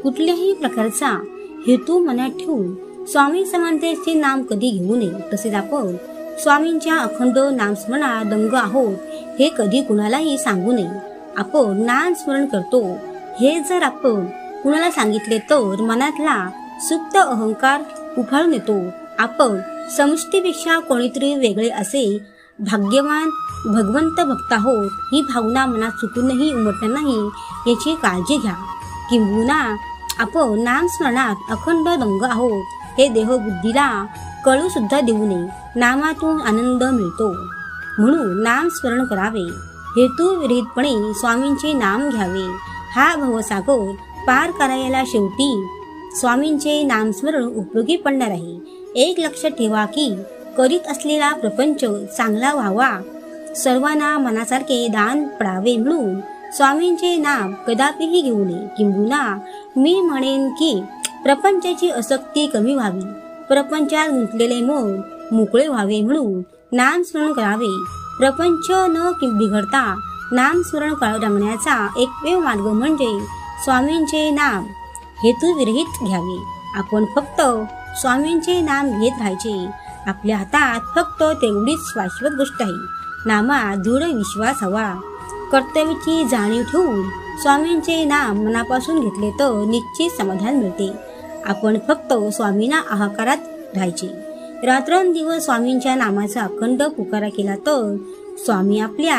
कुठल्याही प्रकारचा हेतू मनात ठेवून स्वामी समर्थांचे नाम कधी घेऊ नये। तसेच आपण स्वामींच्या अखंड नामस्मरणात दंग आहोत हे कधी कुणालाही सांगू नये। आपण नामस्मरण करतो हे जर आपण कुणाला सांगितले तर मनातला सुप्त अहंकार उफाळून येतो। आपण समष्टीपेक्षा कोणीतरी वेगळे असे भाग्यवान भगवंत भक्त आहोत ही भावना मनात चुकूनही उमटणार नाही याची काळजी घ्या। किंबहुना आपण नामस्मरणात अखंड दंग आहोत हे देहबुद्धीला कळू सुद्धा देऊ नये। नामातून आनंद मिळतो म्हणून नामस्मरण करावे। हेतुविरहितपणे स्वामींचे नाम घ्यावे। हा भवसागर पार करायला शेवटी स्वामींचे नामस्मरण उपयोगी पडणार आहे। एक लक्षात ठेवा की करीत असलेला प्रपंच चांगला व्हावा, सर्वांना मनासारखे दान पडावे म्हणून स्वामींचे नाम कदापिही घेऊ नये। किंबहुना मी म्हणेन की प्रपंचाची आसक्ती कमी व्हावी, प्रपंचात गुंतलेले मन मोकळे व्हावे म्हणून नामस्मरण करावे। प्रपंच न बिघडता नामस्मरण करण्याचा एकमेव मार्ग म्हणजे स्वामींचे नाम हेतुविरहित घ्यावे। आपण फक्त स्वामींचे नाम घेत राहायचे। आपल्या हातात फक्त तेवढीच शाश्वत गोष्ट आहे, नामात दृढ विश्वास हवा। कर्तव्याची जाणीव ठेवून स्वामींचे नाम मनापासून घेतले तर निश्चित समाधान मिळते। आपण फक्त स्वामींना आहाकारात राहायचे। रात्रंदिवस स्वामींच्या नामाचा अखंड पुकारा केला तर स्वामी आपल्या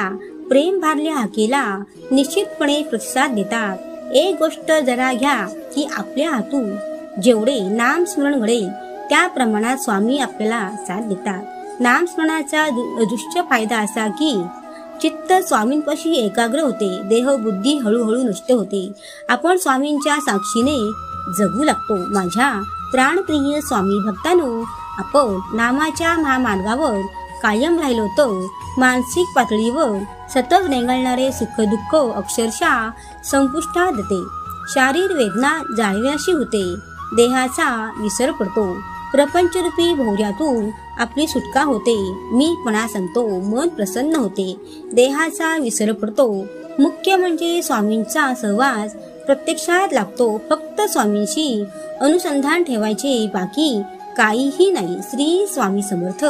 प्रेम भारल्या हाकेला निश्चितपणे प्रतिसाद देतात। एक गोष्ट जरा घ्या की आपल्या हातून जेवढे नामस्मरण घडेल त्या प्रमाणात स्वामी आपल्याला साथ देतात। नामस्मरणाचा अदृश्य फायदा असा की चित्त स्वामींपाशी एकाग्र होते, देहबुद्धी हळूहळू नष्ट होते। आपण स्वामींच्या साक्षीने जगू लागतो। माझ्या प्राणप्रिय स्वामी भक्तांनो, आपण नामाच्या महामार्गावर कायम राहिलो तर मानसिक पातळीवर सतत रेंगाळणारे सुख दुःख अक्षरशः संपुष्टात येते। शारीर वेदना जाणविनाशी होते, देहाचा विसर पडतो, प्रपंचरूपी भोवऱ्यातून आपली सुटका होते, मीपणा संपतो, मन प्रसन्न होते, देहाचा विसर पडतो। मुख्य म्हणजे स्वामींचा सहवास प्रत्यक्षात लागतो। फक्त स्वामींशी अनुसंधान ठेवायचे, बाकी काहीही नाही। श्री स्वामी समर्थ।